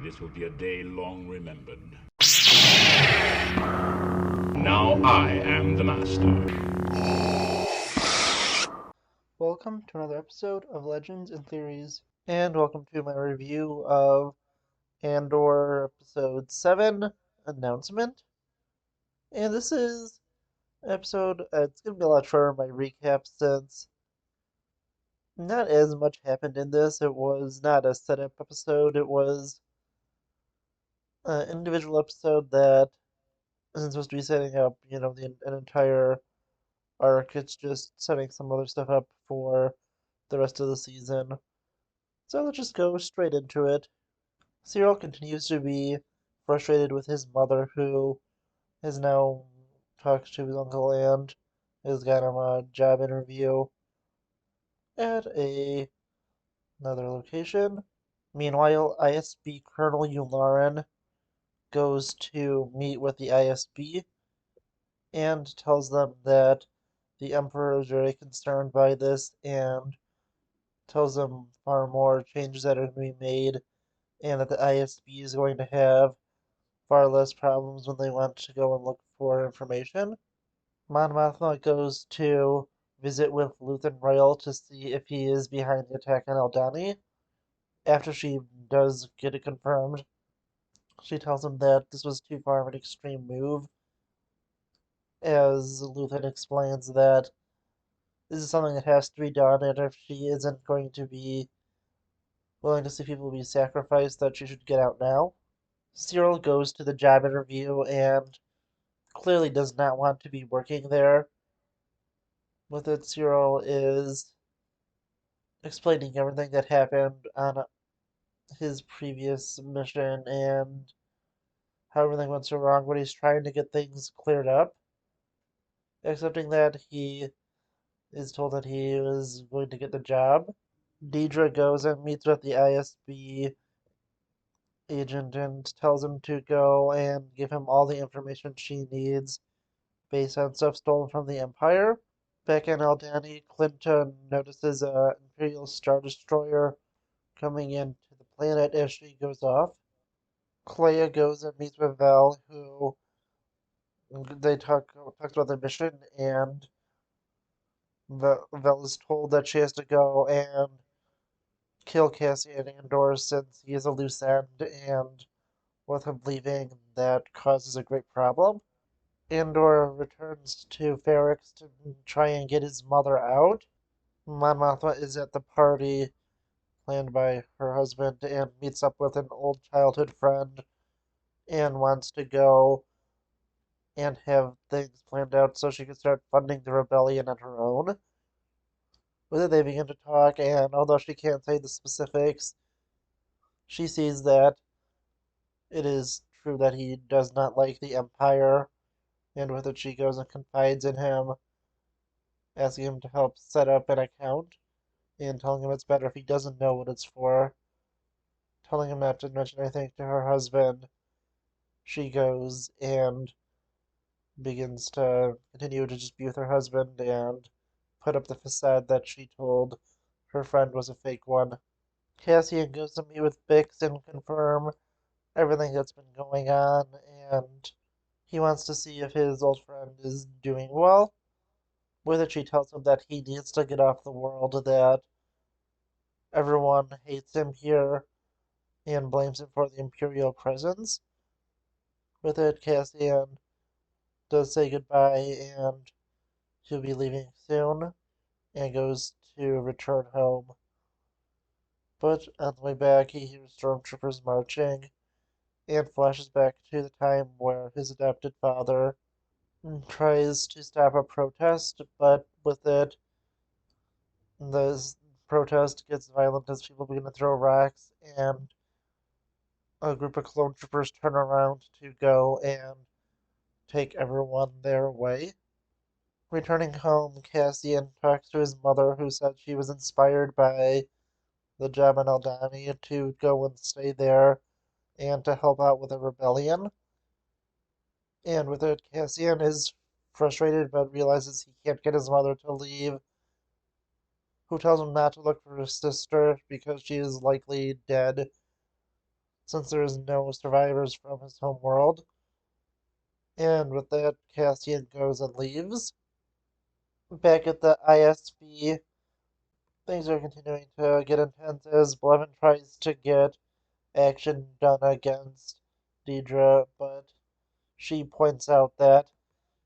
This will be a day long remembered. Now I am the master. Welcome to another episode of Legends and Theories, and welcome to my review of Andor Episode 7 Announcement. And this is an episode, it's going to be a lot shorter my recap since not as much happened in this. It was not a setup episode, it was an individual episode that isn't supposed to be setting up, an entire arc. It's just setting some other stuff up for the rest of the season. So let's just go straight into it. Cyril continues to be frustrated with his mother, who has now talked to his uncle and has got him a job interview at another location. Meanwhile, ISB Colonel Yularen goes to meet with the ISB and tells them that the Emperor is very concerned by this and tells them far more changes that are going to be made and that the ISB is going to have far less problems when they want to go and look for information. Mon Mothma goes to visit with Luthen Rael to see if he is behind the attack on Aldhani. After she does get it confirmed, she tells him that this was too far of an extreme move, as Luthen explains that this is something that has to be done, and if she isn't going to be willing to see people be sacrificed, that she should get out now. Cyril goes to the job interview and clearly does not want to be working there. With it, Cyril is explaining everything that happened on his previous mission and how everything went so wrong, but he's trying to get things cleared up. Accepting that he is told that he is going to get the job. Deidre goes and meets with the ISB agent and tells him to go and give him all the information she needs based on stuff stolen from the Empire. Back in Aldhani, Clinton notices a Imperial Star Destroyer coming into the planet as she goes off. Clea goes and meets with Val, who they talked about their mission, and Val is told that she has to go and kill Cassian Andor since he is a loose end, and with him leaving, that causes a great problem. Andor returns to Ferrix to try and get his mother out. Mon Mothma is at the party planned by her husband and meets up with an old childhood friend and wants to go and have things planned out so she can start funding the rebellion on her own. With it, they begin to talk, and although she can't say the specifics, she sees that it is true that he does not like the Empire, and with it, she goes and confides in him, asking him to help set up an account, and telling him it's better if he doesn't know what it's for, telling him not to mention anything to her husband. She goes and begins to continue to just be with her husband and put up the facade that she told her friend was a fake one. Cassian goes to meet with Bix and confirm everything that's been going on, and he wants to see if his old friend is doing well. With it, she tells him that he needs to get off the world, that everyone hates him here and blames him for the Imperial presence. With it, Cassian does say goodbye and he'll be leaving soon and goes to return home. But on the way back, he hears stormtroopers marching and flashes back to the time where his adopted father tries to stop a protest, but with it, the protest gets violent as people begin to throw rocks, and a group of clone troopers turn around to go and take everyone their way. Returning home, Cassian talks to his mother, who said she was inspired by the job in Aldhani to go and stay there and to help out with a rebellion. And with it, Cassian is frustrated but realizes he can't get his mother to leave, who tells him not to look for his sister because she is likely dead. since there is no survivors from his home world. And with that, Cassian goes and leaves. Back at the ISB, things are continuing to get intense as Blevin tries to get action done against Deidre, but she points out that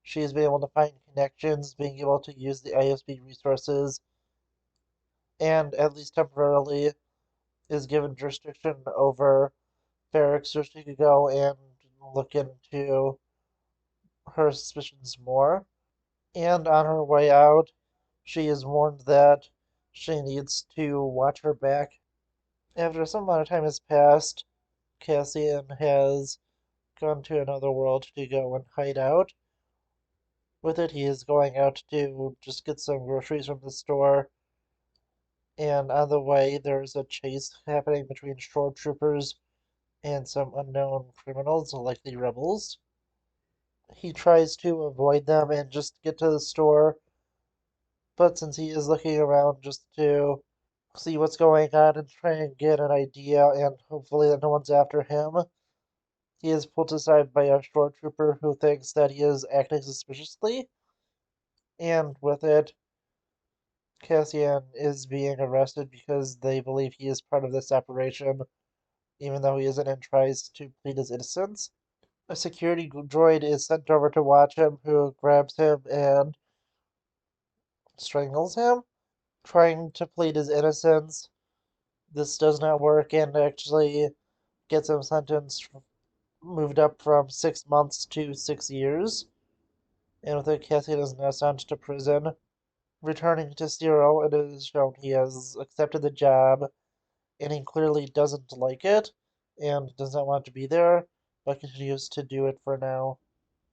she has been able to find connections, being able to use the ISB resources, and at least temporarily is given jurisdiction over Ferric so she could go and look into her suspicions more. And on her way out, she is warned that she needs to watch her back. After some amount of time has passed, Cassian has gone to another world to go and hide out. With it, he is going out to just get some groceries from the store. And on the way, there's a chase happening between shore troopers and some unknown criminals, likely rebels. He tries to avoid them and just get to the store, but since he is looking around just to see what's going on and try and get an idea and hopefully that no one's after him, he is pulled aside by a shore trooper who thinks that he is acting suspiciously, and with it, Cassian is being arrested because they believe he is part of this operation, even though he isn't, and tries to plead his innocence. A security droid is sent over to watch him, who grabs him and strangles him, trying to plead his innocence. This does not work and actually gets him sentenced, moved up from 6 months to 6 years. And with it, Cassian is now sent to prison. Returning to Cyril, it is shown he has accepted the job, and he clearly doesn't like it and does not want to be there, but continues to do it for now.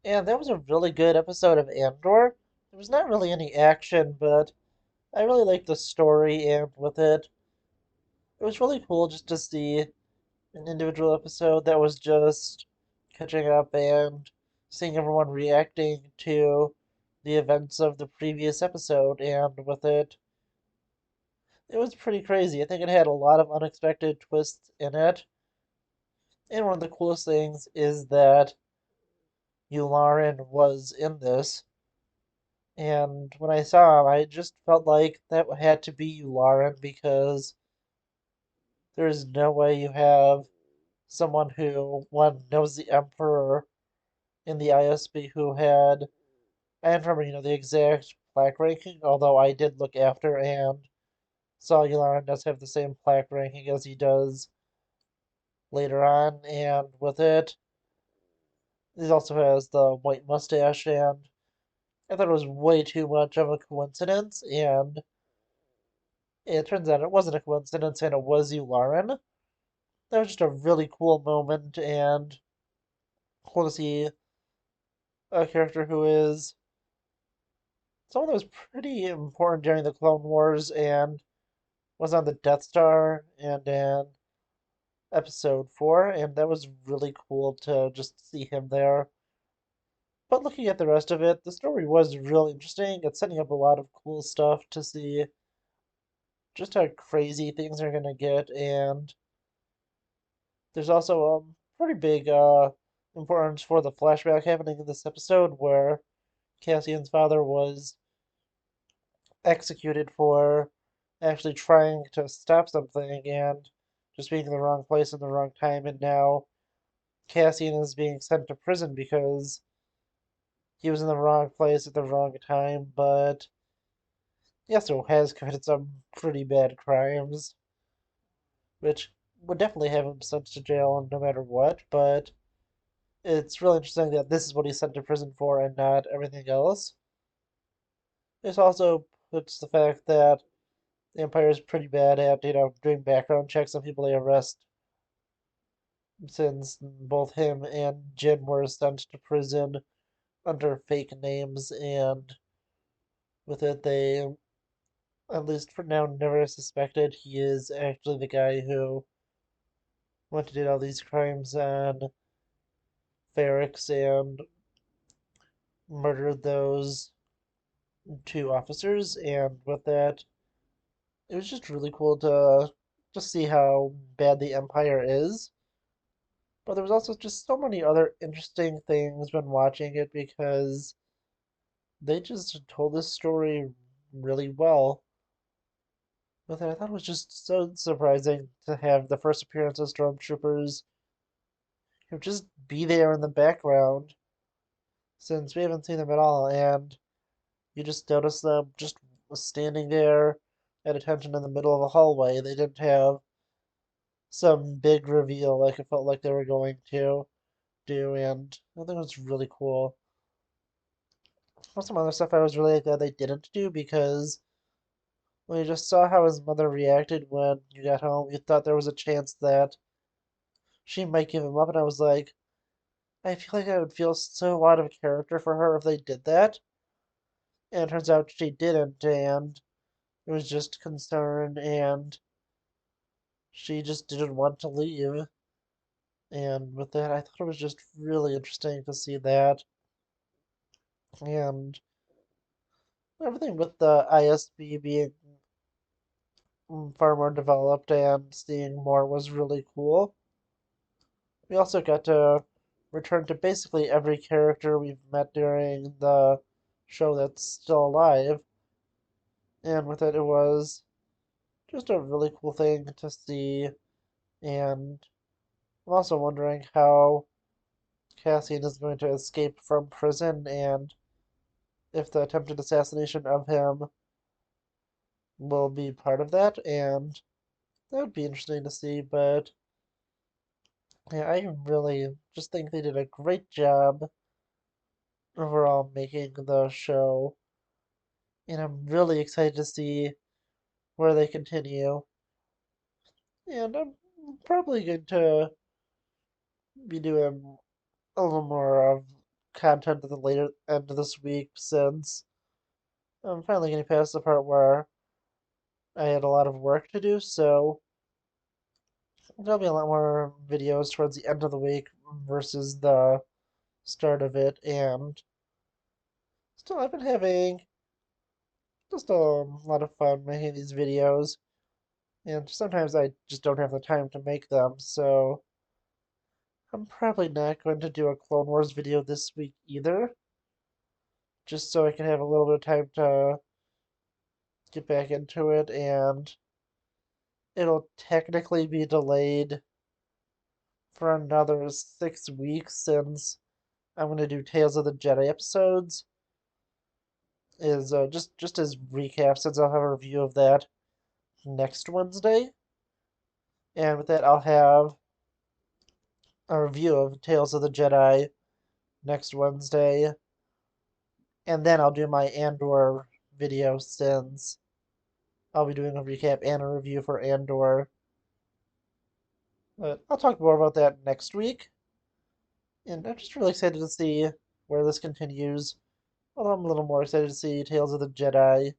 And that was a really good episode of Andor. There was not really any action, but I really liked the story, and with it, it was really cool just to see an individual episode that was just catching up and seeing everyone reacting to the events of the previous episode. And with it, it was pretty crazy. I think it had a lot of unexpected twists in it. And one of the coolest things is that Yularen was in this. And when I saw him, I just felt like that had to be Yularen because there's no way you have someone who, one, knows the Emperor in the ISB who had, I don't remember, the exact plaque ranking, although I did look after and saw Yularen does have the same plaque ranking as he does later on, and with it, he also has the white mustache, and I thought it was way too much of a coincidence, and it turns out it wasn't a coincidence, and it was Yularen. That was just a really cool moment, and cool to see a character who is someone that was pretty important during the Clone Wars and was on the Death Star and in Episode 4, and that was really cool to just see him there. But looking at the rest of it, the story was really interesting. It's setting up a lot of cool stuff to see just how crazy things are gonna get, and there's also pretty big importance for the flashback happening in this episode where Cassian's father was executed for actually trying to stop something and just being in the wrong place in the wrong time, and now Cassian is being sent to prison because he was in the wrong place at the wrong time, but he also has committed some pretty bad crimes, which would definitely have him sent to jail no matter what, but it's really interesting that this is what he's sent to prison for and not everything else. This also puts the fact that the Empire is pretty bad at, doing background checks on people they arrest, since both him and Jin were sent to prison under fake names, and with it, they, at least for now, never suspected he is actually the guy who went to do all these crimes on Ferrix and murdered those two officers. And with that, it was just really cool to just see how bad the Empire is. But there was also just so many other interesting things when watching it because they just told this story really well. But I thought it was just so surprising to have the first appearance of stormtroopers just be there in the background since we haven't seen them at all, and you just notice them just standing there at attention in the middle of a hallway. They didn't have some big reveal like it felt like they were going to do, and I think it was really cool. For some other stuff I was really glad they didn't do because when you just saw how his mother reacted when you got home, you thought there was a chance that she might give him up, and I was like, I feel like I would feel so out of character for her if they did that. And it turns out she didn't, and it was just concern, and she just didn't want to leave. And with that, I thought it was just really interesting to see that. And everything with the ISB being far more developed and seeing more was really cool. We also got to return to basically every character we've met during the show that's still alive. And with it, it was just a really cool thing to see. And I'm also wondering how Cassian is going to escape from prison and if the attempted assassination of him will be part of that. And that would be interesting to see. But yeah, I really just think they did a great job overall making the show. And I'm really excited to see where they continue. And I'm probably going to be doing a little more of content at the later end of this week since I'm finally getting past the part where I had a lot of work to do, so there'll be a lot more videos towards the end of the week versus the start of it, and still I've been having just a lot of fun making these videos, and sometimes I just don't have the time to make them, so I'm probably not going to do a Clone Wars video this week either, just so I can have a little bit of time to get back into it, and it'll technically be delayed for another 6 weeks since I'm gonna do Tales of the Jedi episodes. Is just as recap since I'll have a review of that next Wednesday, and with that I'll have a review of Tales of the Jedi next Wednesday, and then I'll do my Andor video since I'll be doing a recap and a review for Andor. But I'll talk more about that next week, and I'm just really excited to see where this continues. Although I'm a little more excited to see Tales of the Jedi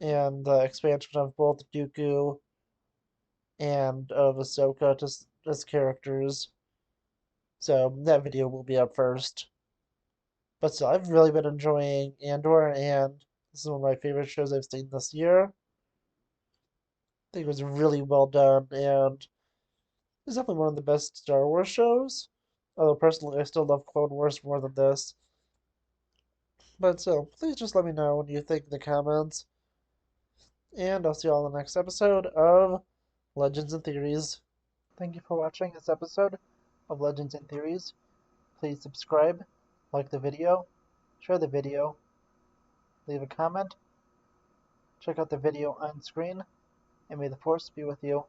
and the expansion of both Dooku and of Ahsoka as characters. So that video will be up first. But still, I've really been enjoying Andor, and this is one of my favorite shows I've seen this year. I think it was really well done, and it's definitely one of the best Star Wars shows. Although personally, I still love Clone Wars more than this. But still, please just let me know what you think in the comments, and I'll see you all in the next episode of Legends and Theories. Thank you for watching this episode of Legends and Theories. Please subscribe, like the video, share the video, leave a comment, check out the video on screen, and may the Force be with you.